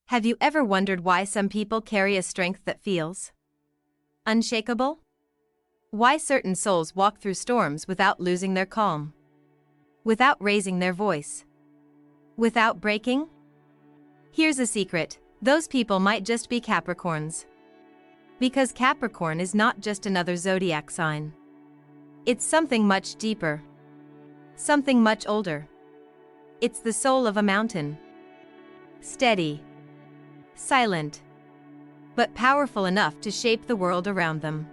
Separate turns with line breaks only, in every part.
Have you ever wondered why some people carry a strength that feels unshakable? Why certain souls walk through storms without losing their calm? Without raising their voice? Without breaking? Here's a secret: those people might just be Capricorns. Because Capricorn is not just another zodiac sign. It's something much deeper. Something much older. It's the soul of a mountain. Steady. Silent. But powerful enough to shape the world around them.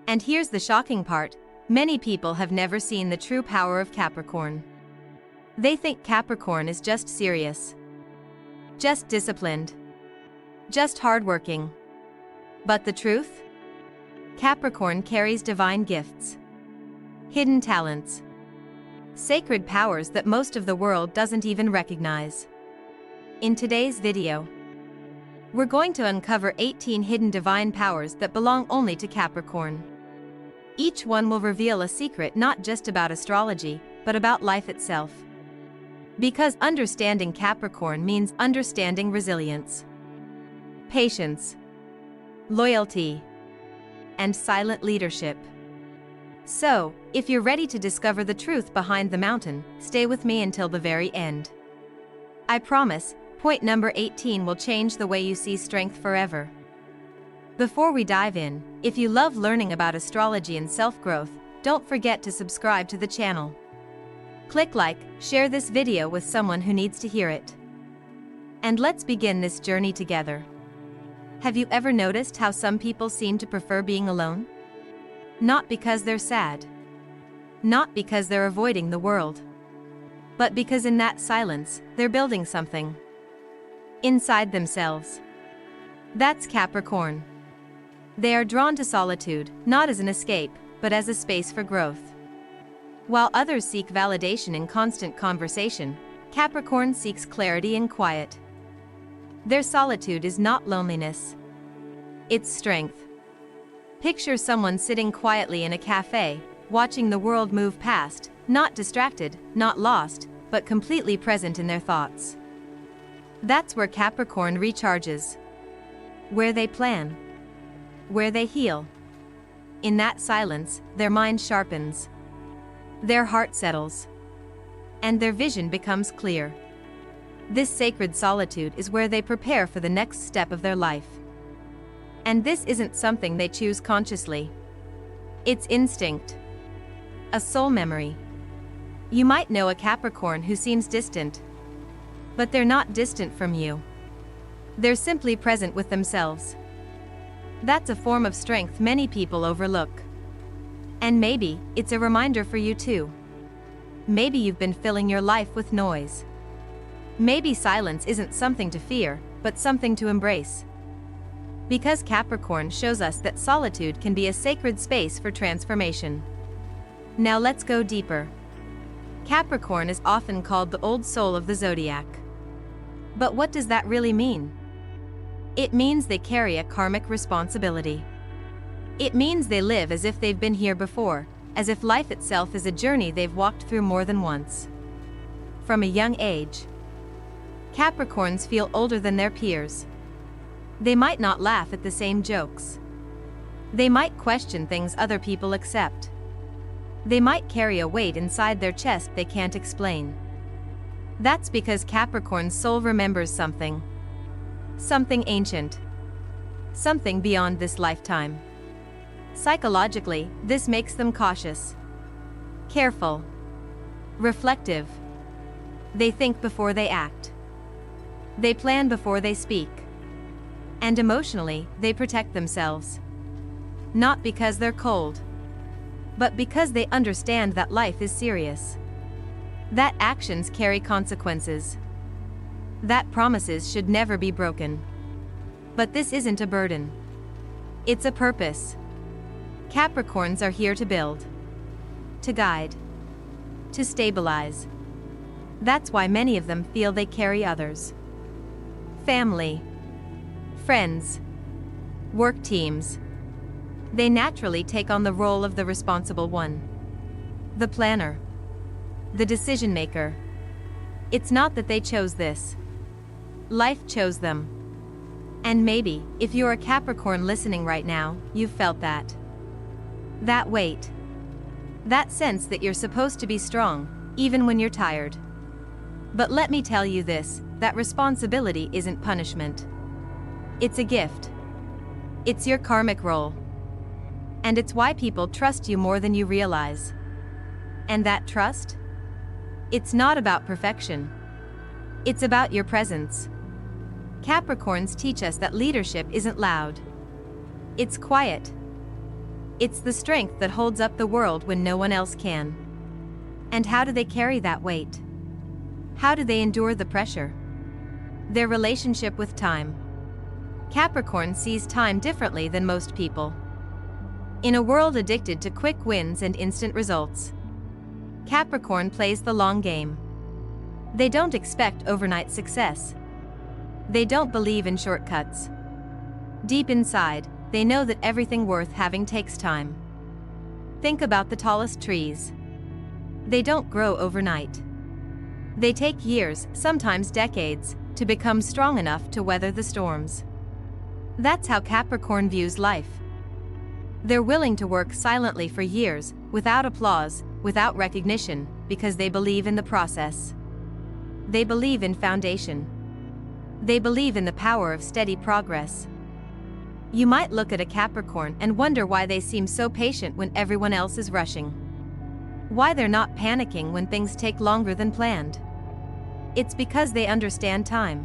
And here's the shocking part: many people have never seen the true power of Capricorn. They think Capricorn is just serious. Just disciplined. Just hardworking. But the truth? Capricorn carries divine gifts. Hidden talents. Sacred powers that most of the world doesn't even recognize. In today's video, we're going to uncover 18 hidden divine powers that belong only to Capricorn. Each one will reveal a secret not just about astrology, but about life itself. Because understanding Capricorn means understanding resilience, patience, loyalty, and silent leadership. So, if you're ready to discover the truth behind the mountain, stay with me until the very end. I promise, point number 18 will change the way you see strength forever. Before we dive in, if you love learning about astrology and self-growth, don't forget to subscribe to the channel. Click like, share this video with someone who needs to hear it. And let's begin this journey together. Have you ever noticed how some people seem to prefer being alone? Not because they're sad. Not because they're avoiding the world. But because in that silence, they're building something inside themselves. That's Capricorn. They are drawn to solitude, not as an escape, but as a space for growth. While others seek validation in constant conversation, Capricorn seeks clarity and quiet. Their solitude is not loneliness. It's strength. Picture someone sitting quietly in a cafe, watching the world move past, not distracted, not lost, but completely present in their thoughts. That's where Capricorn recharges. Where they plan. Where they heal. In that silence, their mind sharpens. Their heart settles. And their vision becomes clear. This sacred solitude is where they prepare for the next step of their life. And this isn't something they choose consciously. It's instinct. A soul memory. You might know a Capricorn who seems distant. But they're not distant from you. They're simply present with themselves. That's a form of strength many people overlook. And maybe it's a reminder for you too. Maybe you've been filling your life with noise. Maybe silence isn't something to fear, but something to embrace. Because Capricorn shows us that solitude can be a sacred space for transformation. Now let's go deeper. Capricorn is often called the old soul of the zodiac. But what does that really mean? It means they carry a karmic responsibility. It means they live as if they've been here before, as if life itself is a journey they've walked through more than once. From a young age, Capricorns feel older than their peers. They might not laugh at the same jokes. They might question things other people accept. They might carry a weight inside their chest they can't explain. That's because Capricorn's soul remembers something. Something ancient. Something beyond this lifetime. Psychologically, this makes them cautious. Careful. Reflective. They think before they act. They plan before they speak. And emotionally, they protect themselves. Not because they're cold. But because they understand that life is serious. That actions carry consequences. That promises should never be broken. But this isn't a burden. It's a purpose. Capricorns are here to build. To guide. To stabilize. That's why many of them feel they carry others. Family. Friends. Work teams. They naturally take on the role of the responsible one. The planner. The decision maker. It's not that they chose this. Life chose them. And maybe, if you're a Capricorn listening right now, you've felt that. That weight. That sense that you're supposed to be strong, even when you're tired. But let me tell you this, that responsibility isn't punishment. It's a gift. It's your karmic role. And it's why people trust you more than you realize. And that trust? It's not about perfection. It's about your presence. Capricorns teach us that leadership isn't loud. It's quiet. It's the strength that holds up the world when no one else can. And how do they carry that weight? How do they endure the pressure? Their relationship with time. Capricorn sees time differently than most people. In a world addicted to quick wins and instant results, Capricorn plays the long game. They don't expect overnight success. They don't believe in shortcuts. Deep inside, they know that everything worth having takes time. Think about the tallest trees. They don't grow overnight. They take years, sometimes decades, to become strong enough to weather the storms. That's how Capricorn views life. They're willing to work silently for years, without applause, without recognition, because they believe in the process. They believe in foundation. They believe in the power of steady progress. You might look at a Capricorn and wonder why they seem so patient when everyone else is rushing. Why they're not panicking when things take longer than planned. It's because they understand time.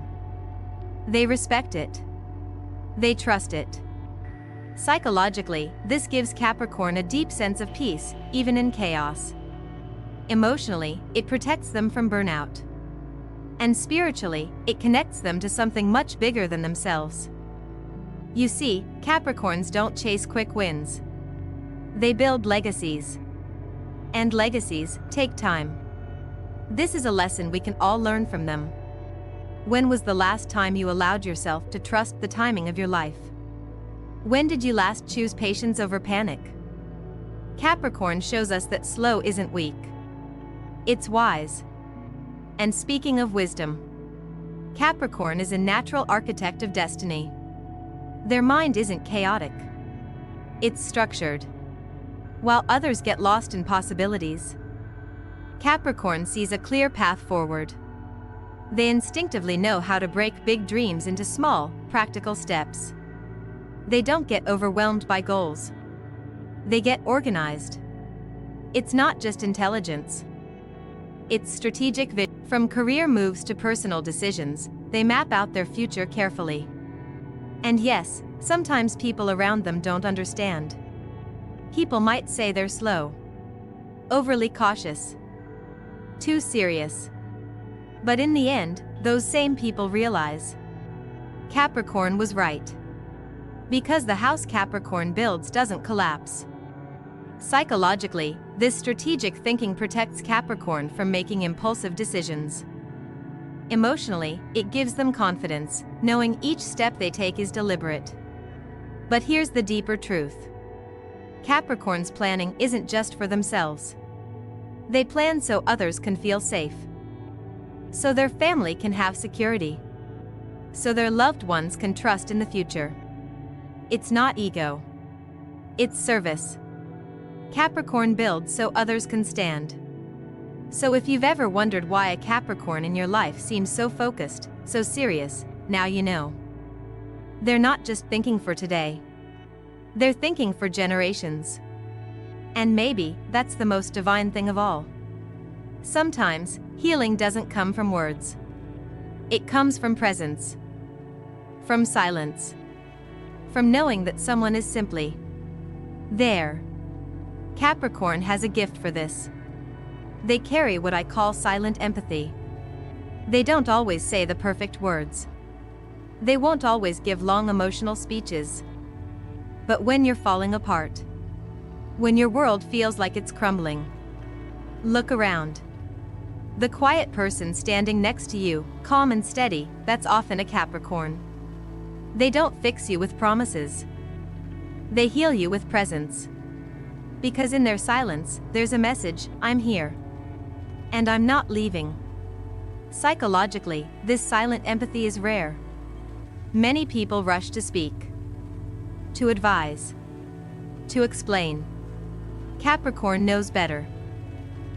They respect it. They trust it. Psychologically, this gives Capricorn a deep sense of peace, even in chaos. Emotionally, it protects them from burnout. And spiritually, it connects them to something much bigger than themselves. You see, Capricorns don't chase quick wins. They build legacies. And legacies take time. This is a lesson we can all learn from them. When was the last time you allowed yourself to trust the timing of your life? When did you last choose patience over panic? Capricorn shows us that slow isn't weak. It's wise. And speaking of wisdom, Capricorn is a natural architect of destiny. Their mind isn't chaotic. It's structured. While others get lost in possibilities, Capricorn sees a clear path forward. They instinctively know how to break big dreams into small, practical steps. They don't get overwhelmed by goals. They get organized. It's not just intelligence. It's strategic vision. From career moves to personal decisions, they map out their future carefully. And yes, sometimes people around them don't understand. People might say they're slow, overly cautious, too serious. But in the end, those same people realize Capricorn was right. Because the house Capricorn builds doesn't collapse. Psychologically, this strategic thinking protects Capricorn from making impulsive decisions. Emotionally, it gives them confidence, knowing each step they take is deliberate. But here's the deeper truth. Capricorn's planning isn't just for themselves. They plan so others can feel safe. So their family can have security. So their loved ones can trust in the future. It's not ego. It's service. Capricorn builds so others can stand. So if you've ever wondered why a Capricorn in your life seems so focused, so serious, now you know. They're not just thinking for today. They're thinking for generations. And maybe that's the most divine thing of all. Sometimes, healing doesn't come from words. It comes from presence. From silence. From knowing that someone is simply there. Capricorn has a gift for this. They carry what I call silent empathy. They don't always say the perfect words. They won't always give long emotional speeches. But when you're falling apart, when your world feels like it's crumbling, look around. The quiet person standing next to you, calm and steady, that's often a Capricorn. They don't fix you with promises. They heal you with presence. Because in their silence, there's a message: I'm here. And I'm not leaving. Psychologically, this silent empathy is rare. Many people rush to speak, to advise, to explain. Capricorn knows better.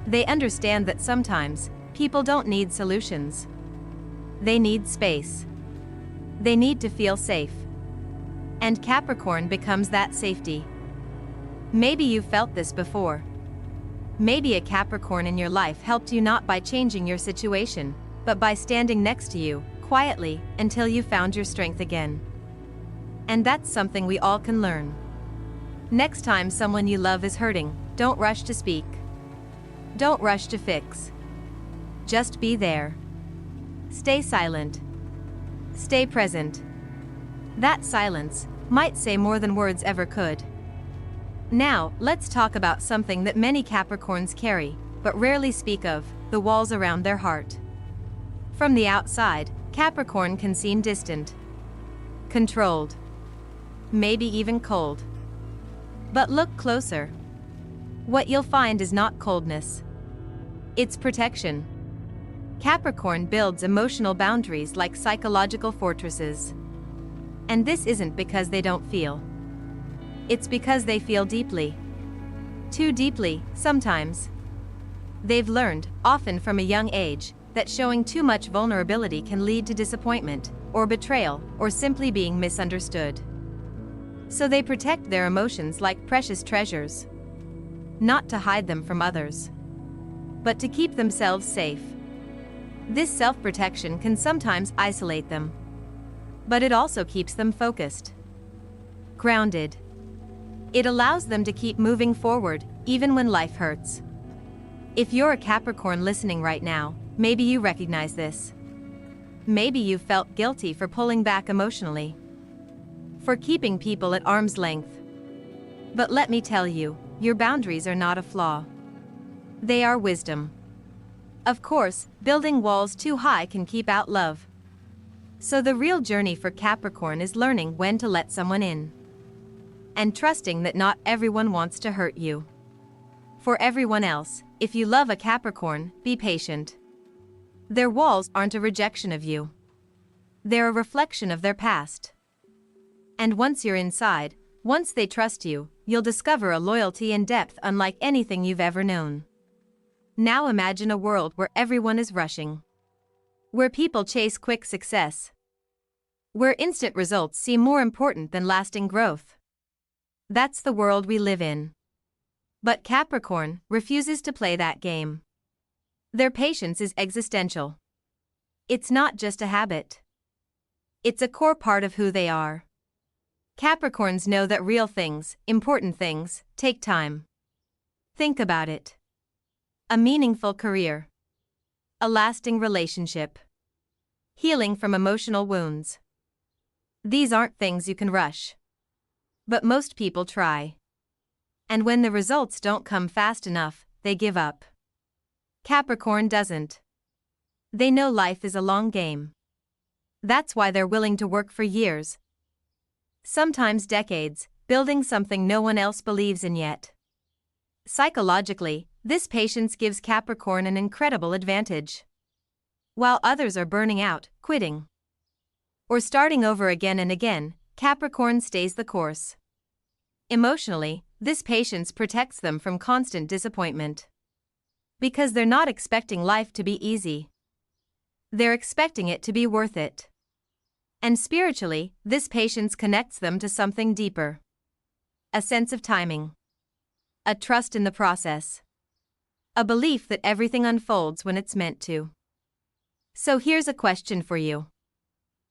They understand that sometimes, people don't need solutions. They need space. They need to feel safe. And Capricorn becomes that safety. Maybe you've felt this before. Maybe a Capricorn in your life helped you not by changing your situation, but by standing next to you, quietly, until you found your strength again. And that's something we all can learn. Next time someone you love is hurting, don't rush to speak. Don't rush to fix. Just be there. Stay silent. Stay present. That silence might say more than words ever could. Now, let's talk about something that many Capricorns carry, but rarely speak of: the walls around their heart. From the outside, Capricorn can seem distant, controlled, maybe even cold. But look closer. What you'll find is not coldness. It's protection. Capricorn builds emotional boundaries like psychological fortresses. And this isn't because they don't feel. It's because they feel deeply. Too deeply, sometimes. They've learned, often from a young age, that showing too much vulnerability can lead to disappointment, or betrayal, or simply being misunderstood. So they protect their emotions like precious treasures. Not to hide them from others, but to keep themselves safe. This self-protection can sometimes isolate them. But it also keeps them focused, grounded. It allows them to keep moving forward, even when life hurts. If you're a Capricorn listening right now, maybe you recognize this. Maybe you felt guilty for pulling back emotionally, for keeping people at arm's length. But let me tell you, your boundaries are not a flaw. They are wisdom. Of course, building walls too high can keep out love. So the real journey for Capricorn is learning when to let someone in. And trusting that not everyone wants to hurt you. For everyone else, if you love a Capricorn, be patient. Their walls aren't a rejection of you. They're a reflection of their past. And once you're inside, once they trust you, you'll discover a loyalty and depth unlike anything you've ever known. Now imagine a world where everyone is rushing. Where people chase quick success. Where instant results seem more important than lasting growth. That's the world we live in. But Capricorn refuses to play that game. Their patience is existential. It's not just a habit. It's a core part of who they are. Capricorns know that real things, important things, take time. Think about it. A meaningful career. A lasting relationship. Healing from emotional wounds. These aren't things you can rush. But most people try. And when the results don't come fast enough, they give up. Capricorn doesn't. They know life is a long game. That's why they're willing to work for years, sometimes decades, building something no one else believes in yet. Psychologically, this patience gives Capricorn an incredible advantage. While others are burning out, quitting, or starting over again and again, Capricorn stays the course. Emotionally, this patience protects them from constant disappointment. Because they're not expecting life to be easy. They're expecting it to be worth it. And spiritually, this patience connects them to something deeper. A sense of timing. A trust in the process. A belief that everything unfolds when it's meant to. So here's a question for you.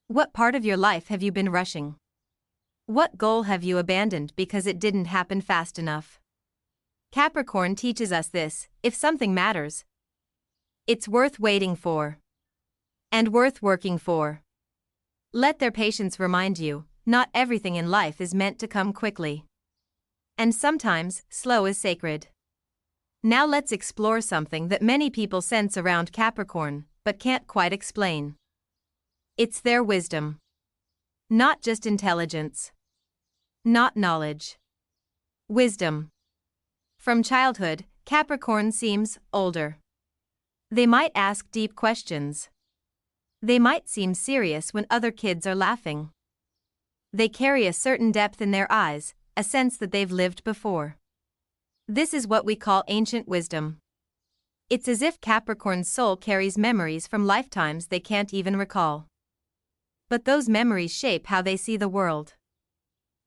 What part of your life have you been rushing? What goal have you abandoned because it didn't happen fast enough? Capricorn teaches us this: if something matters, it's worth waiting for. And worth working for. Let their patience remind you, not everything in life is meant to come quickly. And sometimes, slow is sacred. Now let's explore something that many people sense around Capricorn, but can't quite explain. It's their wisdom. Not just intelligence. Not knowledge. Wisdom. From childhood, Capricorn seems older. They might ask deep questions. They might seem serious when other kids are laughing. They carry a certain depth in their eyes, a sense that they've lived before. This is what we call ancient wisdom. It's as if Capricorn's soul carries memories from lifetimes they can't even recall. But those memories shape how they see the world.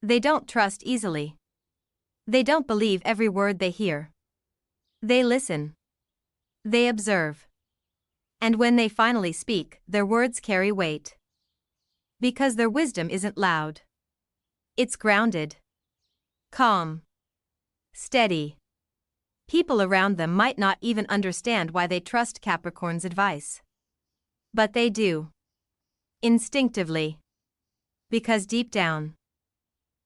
They don't trust easily. They don't believe every word they hear. They listen. They observe. And when they finally speak, their words carry weight. Because their wisdom isn't loud. It's grounded. Calm. Steady. People around them might not even understand why they trust Capricorn's advice. But they do. Instinctively. Because deep down,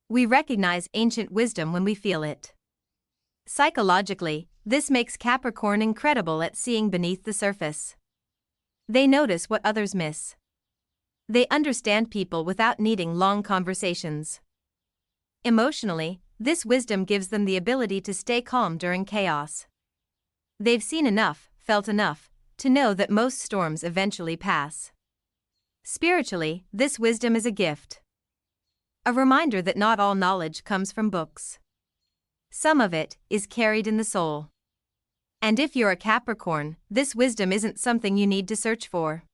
we recognize ancient wisdom when we feel it. Psychologically, this makes Capricorn incredible at seeing beneath the surface. They notice what others miss. They understand people without needing long conversations. Emotionally, this wisdom gives them the ability to stay calm during chaos. They've seen enough, felt enough, to know that most storms eventually pass. Spiritually, this wisdom is a gift. A reminder that not all knowledge comes from books. Some of it is carried in the soul. And if you're a Capricorn, this wisdom isn't something you need to search for.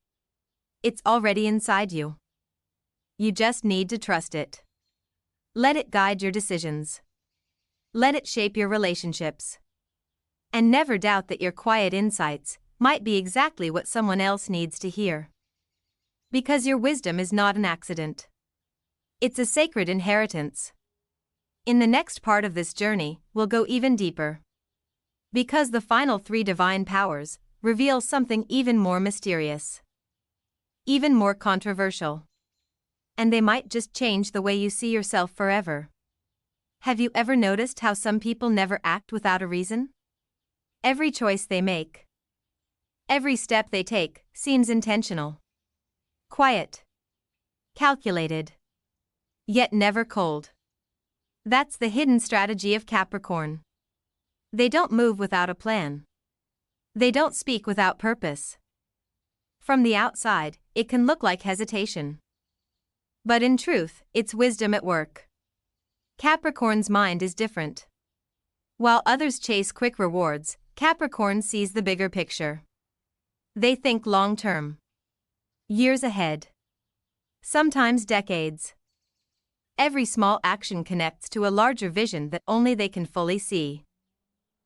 It's already inside you. You just need to trust it. Let it guide your decisions. Let it shape your relationships. And never doubt that your quiet insights might be exactly what someone else needs to hear. Because your wisdom is not an accident. It's a sacred inheritance. In the next part of this journey, we'll go even deeper. Because the final 3 divine powers reveal something even more mysterious. Even more controversial. And they might just change the way you see yourself forever. Have you ever noticed how some people never act without a reason? Every choice they make, every step they take, seems intentional. Quiet. Calculated. Yet never cold. That's the hidden strategy of Capricorn. They don't move without a plan. They don't speak without purpose. From the outside, it can look like hesitation. But in truth, it's wisdom at work. Capricorn's mind is different. While others chase quick rewards, Capricorn sees the bigger picture. They think long-term. Years ahead. Sometimes decades. Every small action connects to a larger vision that only they can fully see.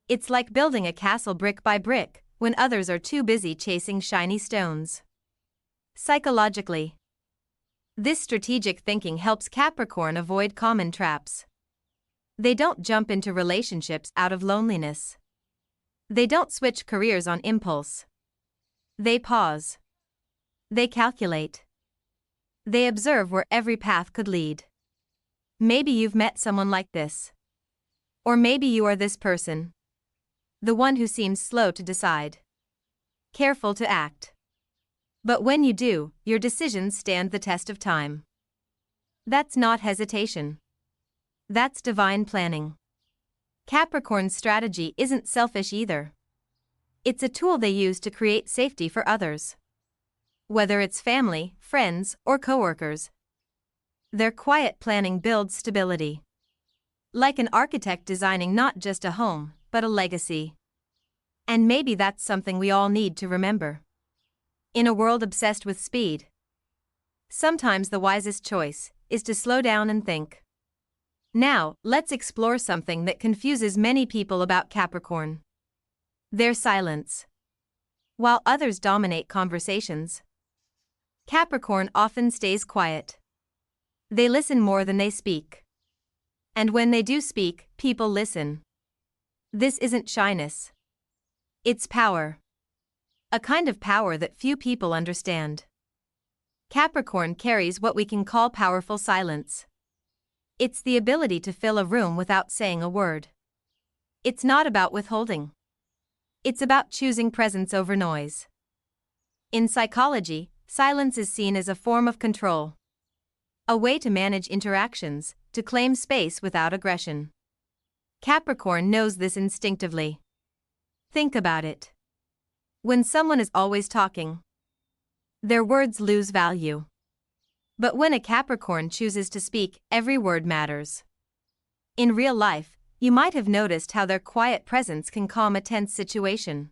It's like building a castle brick by brick, when others are too busy chasing shiny stones. Psychologically, this strategic thinking helps Capricorn avoid common traps. They don't jump into relationships out of loneliness. They don't switch careers on impulse. They pause. They calculate. They observe where every path could lead. Maybe you've met someone like this. Or maybe you are this person. The one who seems slow to decide. Careful to act. But when you do, your decisions stand the test of time. That's not hesitation. That's divine planning. Capricorn's strategy isn't selfish either. It's a tool they use to create safety for others. Whether it's family, friends, or coworkers. Their quiet planning builds stability. Like an architect designing not just a home, but a legacy. And maybe that's something we all need to remember. In a world obsessed with speed, sometimes the wisest choice is to slow down and think. Now, let's explore something that confuses many people about Capricorn. Their silence. While others dominate conversations, Capricorn often stays quiet. They listen more than they speak. And when they do speak, people listen. This isn't shyness. It's power. A kind of power that few people understand. Capricorn carries what we can call powerful silence. It's the ability to fill a room without saying a word. It's not about withholding. It's about choosing presence over noise. In psychology, silence is seen as a form of control. A way to manage interactions, to claim space without aggression. Capricorn knows this instinctively. Think about it. When someone is always talking, their words lose value. But when a Capricorn chooses to speak, every word matters. In real life, you might have noticed how their quiet presence can calm a tense situation,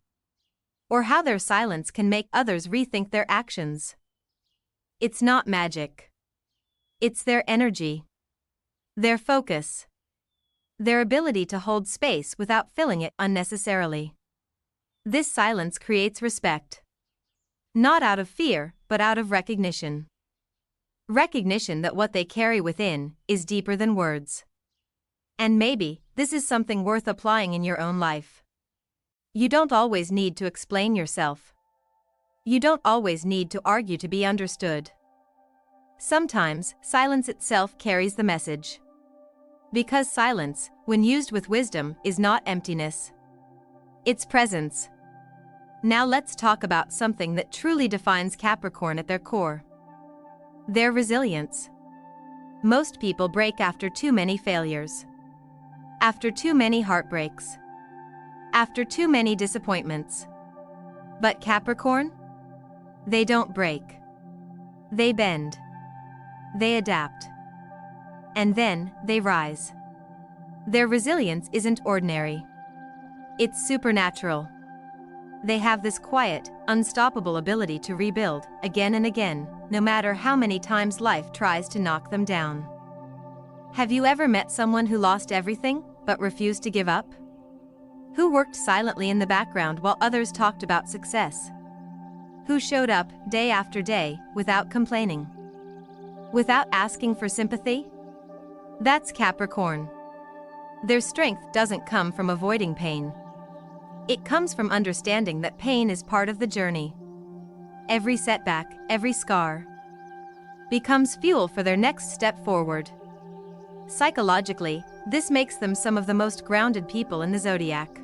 or how their silence can make others rethink their actions. It's not magic. It's their energy, their focus, their ability to hold space without filling it unnecessarily. This silence creates respect. Not out of fear, but out of recognition. Recognition that what they carry within is deeper than words. And maybe this is something worth applying in your own life. You don't always need to explain yourself. You don't always need to argue to be understood. Sometimes, silence itself carries the message. Because silence, when used with wisdom, is not emptiness. It's presence. Now let's talk about something that truly defines Capricorn at their core. Their resilience. Most people break after too many failures. After too many heartbreaks. After too many disappointments. But Capricorn? They don't break. They bend. They adapt. And then, they rise. Their resilience isn't ordinary. It's supernatural. They have this quiet, unstoppable ability to rebuild, again and again, no matter how many times life tries to knock them down. Have you ever met someone who lost everything, but refused to give up? Who worked silently in the background while others talked about success? Who showed up, day after day, without complaining? Without asking for sympathy? That's Capricorn. Their strength doesn't come from avoiding pain. It comes from understanding that pain is part of the journey. Every setback, every scar, becomes fuel for their next step forward. Psychologically, this makes them some of the most grounded people in the zodiac.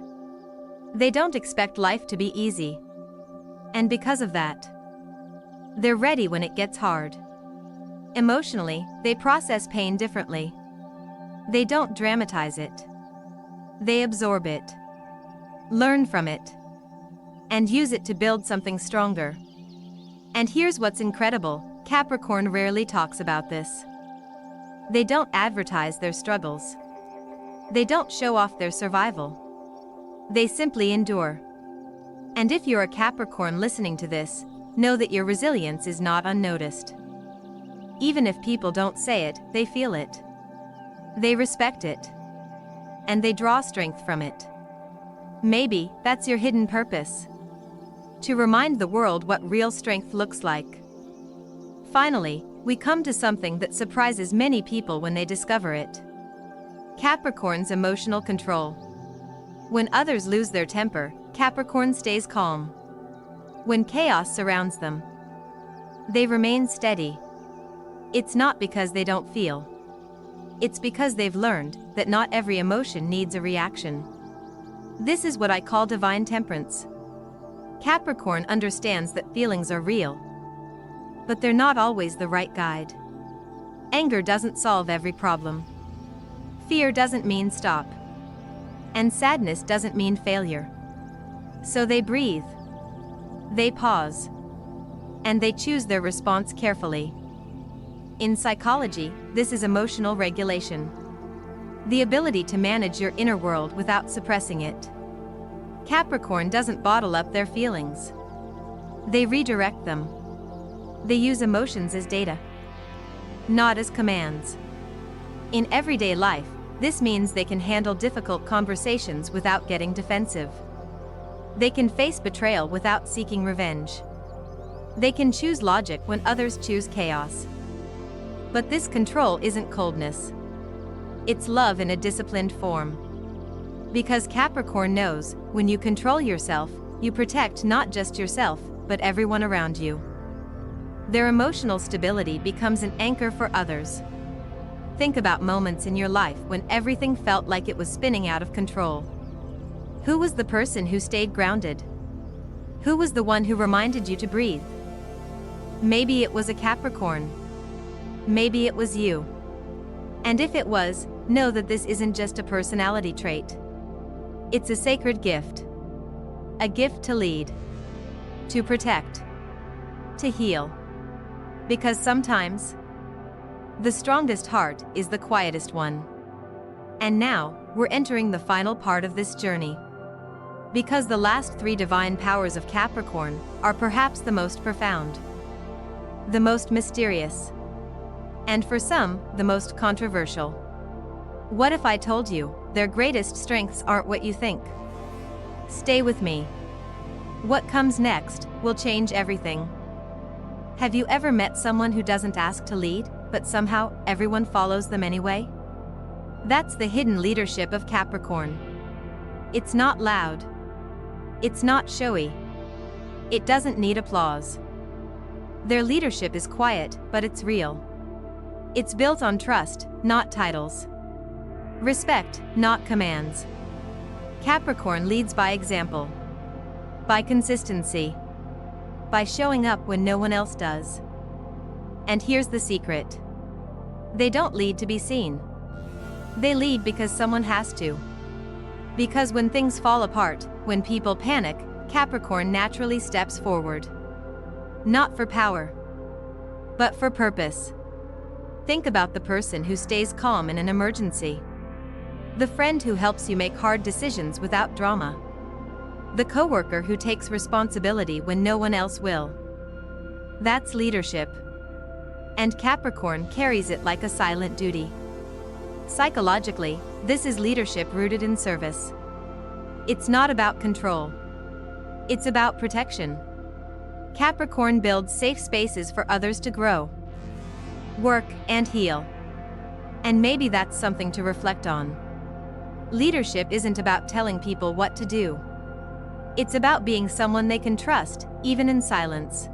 They don't expect life to be easy. And because of that, they're ready when it gets hard. Emotionally, they process pain differently. They don't dramatize it. They absorb it, learn from it, and use it to build something stronger. And here's what's incredible: Capricorn rarely talks about this. They don't advertise their struggles. They don't show off their survival. They simply endure. And if you're a Capricorn listening to this, know that your resilience is not unnoticed. Even if people don't say it, they feel it. They respect it. And they draw strength from it. Maybe that's your hidden purpose. To remind the world what real strength looks like. Finally, we come to something that surprises many people when they discover it. Capricorn's emotional control. When others lose their temper, Capricorn stays calm. When chaos surrounds them, they remain steady. It's not because they don't feel. It's because they've learned that not every emotion needs a reaction. This is what I call divine temperance. Capricorn understands that feelings are real, but they're not always the right guide. Anger doesn't solve every problem. Fear doesn't mean stop. And sadness doesn't mean failure. So they breathe. They pause. And they choose their response carefully. In psychology, this is emotional regulation. The ability to manage your inner world without suppressing it. Capricorn doesn't bottle up their feelings. They redirect them. They use emotions as data, not as commands. In everyday life, this means they can handle difficult conversations without getting defensive. They can face betrayal without seeking revenge. They can choose logic when others choose chaos. But this control isn't coldness. It's love in a disciplined form. Because Capricorn knows, when you control yourself, you protect not just yourself, but everyone around you. Their emotional stability becomes an anchor for others. Think about moments in your life when everything felt like it was spinning out of control. Who was the person who stayed grounded? Who was the one who reminded you to breathe? Maybe it was a Capricorn. Maybe it was you. And if it was, know that this isn't just a personality trait. It's a sacred gift. A gift to lead. to protect, to heal. Because sometimes, the strongest heart is the quietest one. And now, we're entering the final part of this journey. Because the last 3 divine powers of Capricorn are perhaps the most profound, the most mysterious, and for some, the most controversial. What if I told you their greatest strengths aren't what you think? Stay with me. What comes next will change everything. Have you ever met someone who doesn't ask to lead, but somehow everyone follows them anyway? That's the hidden leadership of Capricorn. It's not loud. It's not showy. It doesn't need applause. Their leadership is quiet, but it's real. It's built on trust, not titles. Respect, not commands. Capricorn leads by example. By consistency. By showing up when no one else does. And here's the secret. They don't lead to be seen. They lead because someone has to. Because when things fall apart, when people panic, Capricorn naturally steps forward. Not for power, but for purpose. Think about the person who stays calm in an emergency. The friend who helps you make hard decisions without drama. The coworker who takes responsibility when no one else will. That's leadership. And Capricorn carries it like a silent duty. Psychologically, this is leadership rooted in service. It's not about control. It's about protection. Capricorn builds safe spaces for others to grow, work, and heal. And maybe that's something to reflect on. Leadership isn't about telling people what to do. It's about being someone they can trust, even in silence.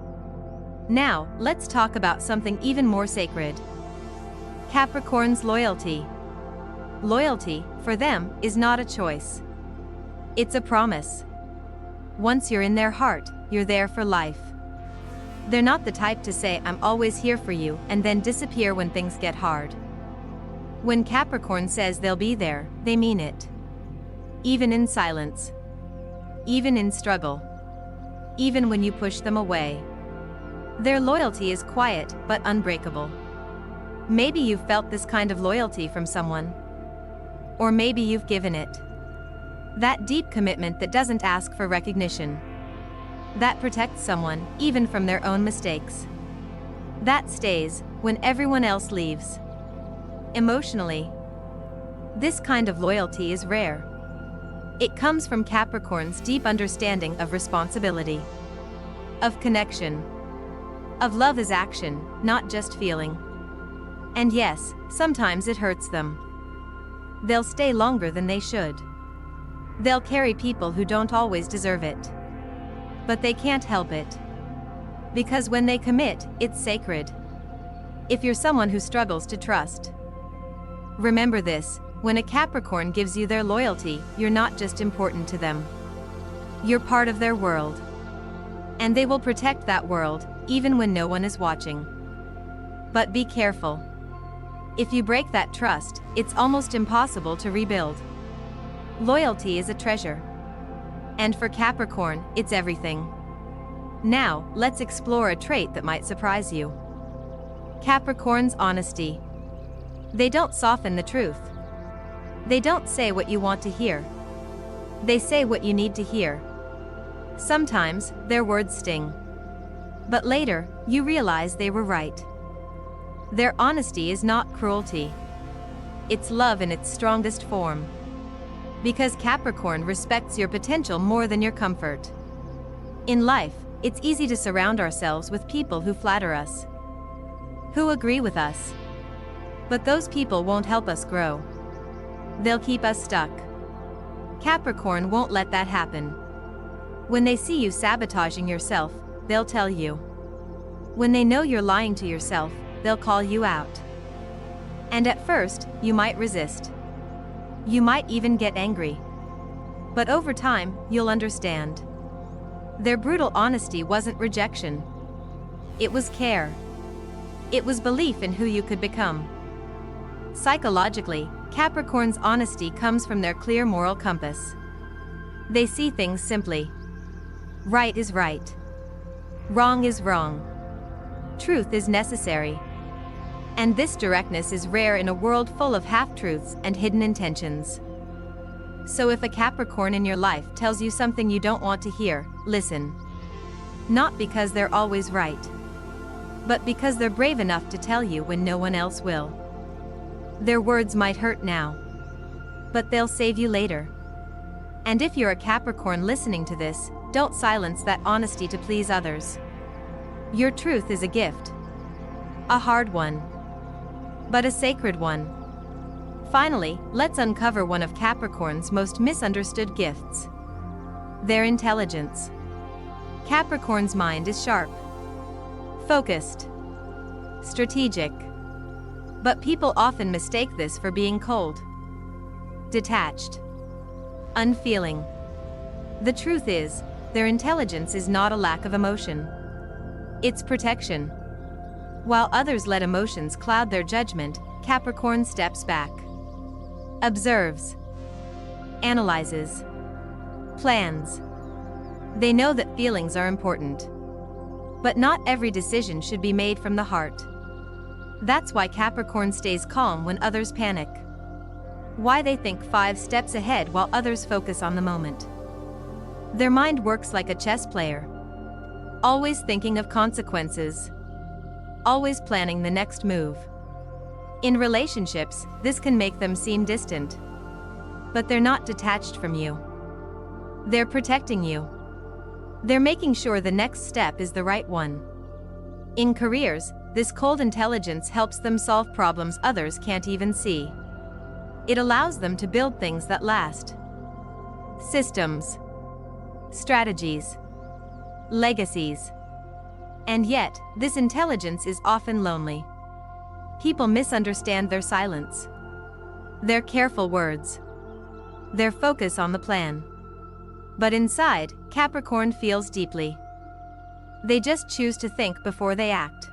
Now, let's talk about something even more sacred. Capricorn's loyalty. Loyalty, for them, is not a choice. It's a promise. Once you're in their heart, you're there for life. They're not the type to say, "I'm always here for you," and then disappear when things get hard. When Capricorn says they'll be there, they mean it. Even in silence. Even in struggle. Even when you push them away. Their loyalty is quiet, but unbreakable. Maybe you've felt this kind of loyalty from someone. Or maybe you've given it. That deep commitment that doesn't ask for recognition. That protects someone, even from their own mistakes. That stays, when everyone else leaves. Emotionally, this kind of loyalty is rare. It comes from Capricorn's deep understanding of responsibility. Of connection. Of love as action, not just feeling. And yes, sometimes it hurts them. They'll stay longer than they should. They'll carry people who don't always deserve it. But they can't help it. Because when they commit, it's sacred. If you're someone who struggles to trust, remember this: when a Capricorn gives you their loyalty, you're not just important to them. You're part of their world. And they will protect that world, even when no one is watching. But be careful. If you break that trust, it's almost impossible to rebuild. Loyalty is a treasure. And for Capricorn, it's everything. Now, let's explore a trait that might surprise you. Capricorn's honesty. They don't soften the truth. They don't say what you want to hear. They say what you need to hear. Sometimes, their words sting. But later, you realize they were right. Their honesty is not cruelty. It's love in its strongest form. Because Capricorn respects your potential more than your comfort. In life, it's easy to surround ourselves with people who flatter us, who agree with us. But those people won't help us grow. They'll keep us stuck. Capricorn won't let that happen. When they see you sabotaging yourself, they'll tell you. When they know you're lying to yourself, they'll call you out. And at first, you might resist. You might even get angry. But over time, you'll understand. Their brutal honesty wasn't rejection. It was care. It was belief in who you could become. Psychologically, Capricorn's honesty comes from their clear moral compass. They see things simply. Right is right. Wrong is wrong. Truth is necessary. And this directness is rare in a world full of half-truths and hidden intentions. So if a Capricorn in your life tells you something you don't want to hear, listen. Not because they're always right, but because they're brave enough to tell you when no one else will. Their words might hurt now, but they'll save you later. And if you're a Capricorn listening to this, don't silence that honesty to please others. Your truth is a gift. A hard one, but a sacred one. Finally, let's uncover one of Capricorn's most misunderstood gifts: their intelligence. Capricorn's mind is sharp, focused, strategic. But people often mistake this for being cold, detached, unfeeling. The truth is, their intelligence is not a lack of emotion. It's protection. While others let emotions cloud their judgment, Capricorn steps back, observes, analyzes, plans. They know that feelings are important, but not every decision should be made from the heart. That's why Capricorn stays calm when others panic. Why they think 5 steps ahead while others focus on the moment. Their mind works like a chess player, always thinking of consequences, always planning the next move. In relationships, this can make them seem distant. But they're not detached from you. They're protecting you. They're making sure the next step is the right one. In careers, this cold intelligence helps them solve problems others can't even see. It allows them to build things that last. Systems, strategies, legacies. And yet, this intelligence is often lonely. People misunderstand their silence, their careful words, their focus on the plan. But inside, Capricorn feels deeply. They just choose to think before they act.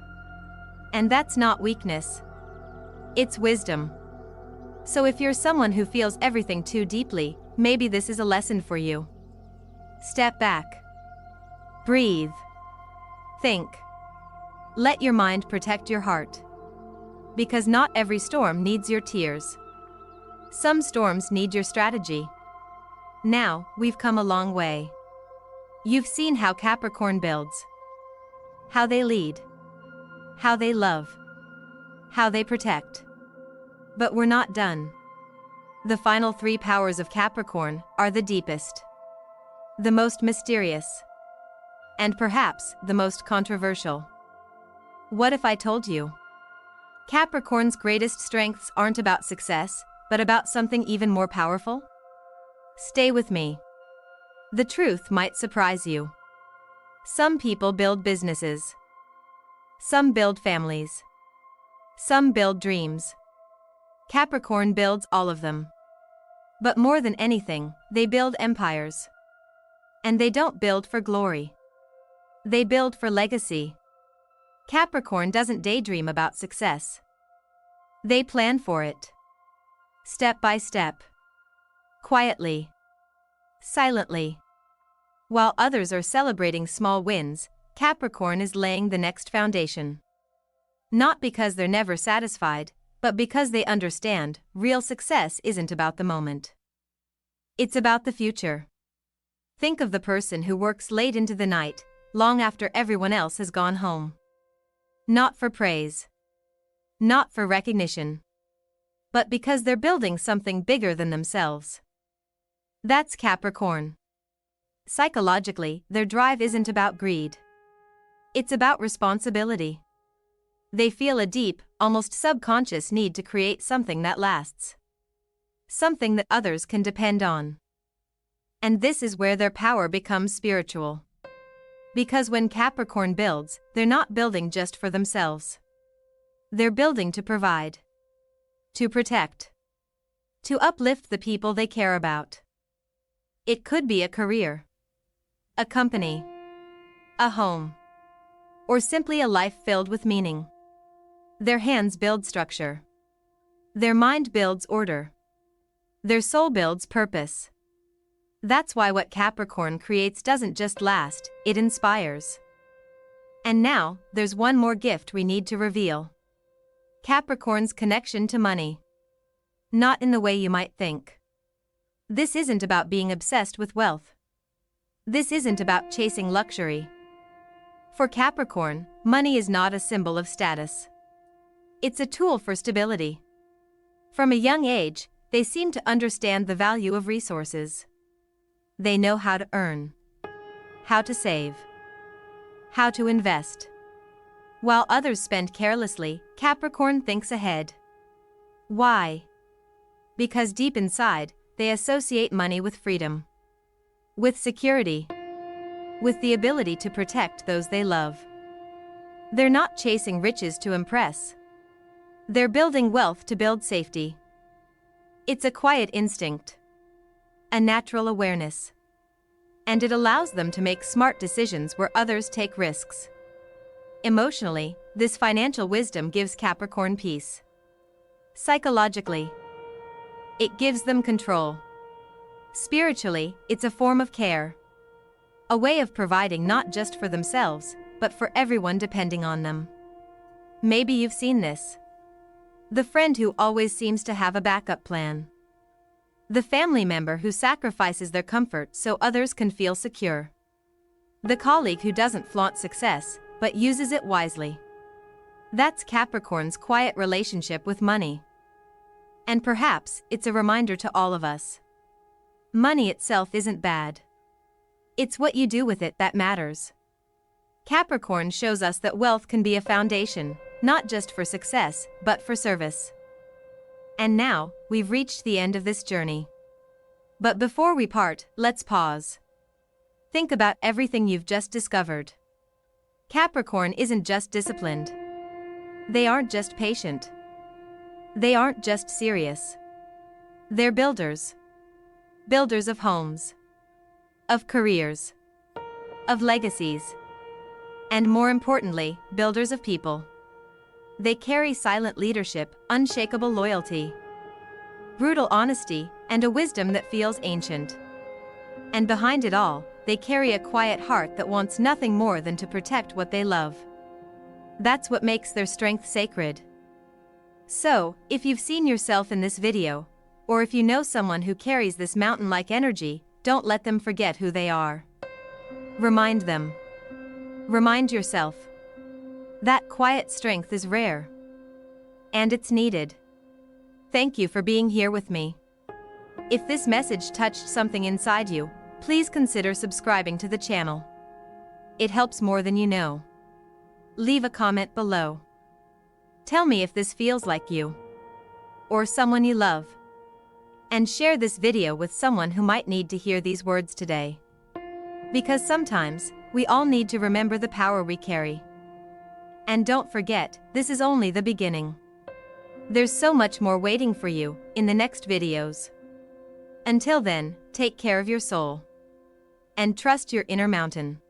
And that's not weakness. It's wisdom. So if you're someone who feels everything too deeply, maybe this is a lesson for you. Step back. Breathe. Think. Let your mind protect your heart. Because not every storm needs your tears. Some storms need your strategy. Now, we've come a long way. You've seen how Capricorn builds, how they lead, how they love, how they protect. But we're not done. The final 3 powers of Capricorn are the deepest, the most mysterious, and perhaps the most controversial. What if I told you? Capricorn's greatest strengths aren't about success, but about something even more powerful? Stay with me. The truth might surprise you. Some people build businesses. Some build families. Some build dreams. Capricorn builds all of them. But more than anything, they build empires. And they don't build for glory. They build for legacy. Capricorn doesn't daydream about success. They plan for it. Step by step. Quietly. Silently. While others are celebrating small wins, Capricorn is laying the next foundation. Not because they're never satisfied, but because they understand real success isn't about the moment. It's about the future. Think of the person who works late into the night, long after everyone else has gone home. Not for praise. Not for recognition. But because they're building something bigger than themselves. That's Capricorn. Psychologically, their drive isn't about greed. It's about responsibility. They feel a deep, almost subconscious need to create something that lasts. Something that others can depend on. And this is where their power becomes spiritual. Because when Capricorn builds, they're not building just for themselves. They're building to provide, to protect, to uplift the people they care about. It could be a career, a company, a home, or simply a life filled with meaning. Their hands build structure. Their mind builds order. Their soul builds purpose. That's why what Capricorn creates doesn't just last, it inspires. And now, there's one more gift we need to reveal. Capricorn's connection to money. Not in the way you might think. This isn't about being obsessed with wealth. This isn't about chasing luxury. For Capricorn, money is not a symbol of status. It's a tool for stability. From a young age, they seem to understand the value of resources. They know how to earn, how to save, how to invest. While others spend carelessly, Capricorn thinks ahead. Why? Because deep inside, they associate money with freedom, with security, with the ability to protect those they love. They're not chasing riches to impress. They're building wealth to build safety. It's a quiet instinct, a natural awareness, and it allows them to make smart decisions where others take risks. Emotionally, this financial wisdom gives Capricorn peace. Psychologically, it gives them control. Spiritually, it's a form of care. A way of providing not just for themselves, but for everyone depending on them. Maybe you've seen this. The friend who always seems to have a backup plan. The family member who sacrifices their comfort so others can feel secure. The colleague who doesn't flaunt success, but uses it wisely. That's Capricorn's quiet relationship with money. And perhaps it's a reminder to all of us. Money itself isn't bad. It's what you do with it that matters. Capricorn shows us that wealth can be a foundation, not just for success, but for service. And now, we've reached the end of this journey. But before we part, let's pause. Think about everything you've just discovered. Capricorn isn't just disciplined. They aren't just patient. They aren't just serious. They're builders. Builders of homes, of careers, of legacies, and more importantly, builders of people. They carry silent leadership, unshakable loyalty, brutal honesty, and a wisdom that feels ancient. And behind it all, they carry a quiet heart that wants nothing more than to protect what they love. That's what makes their strength sacred. So, if you've seen yourself in this video, or if you know someone who carries this mountain-like energy, don't let them forget who they are. Remind them. Remind yourself. That quiet strength is rare. And it's needed. Thank you for being here with me. If this message touched something inside you, please consider subscribing to the channel. It helps more than you know. Leave a comment below. Tell me if this feels like you, or someone you love. And share this video with someone who might need to hear these words today. Because sometimes, we all need to remember the power we carry. And don't forget, this is only the beginning. There's so much more waiting for you in the next videos. Until then, take care of your soul. And trust your inner mountain.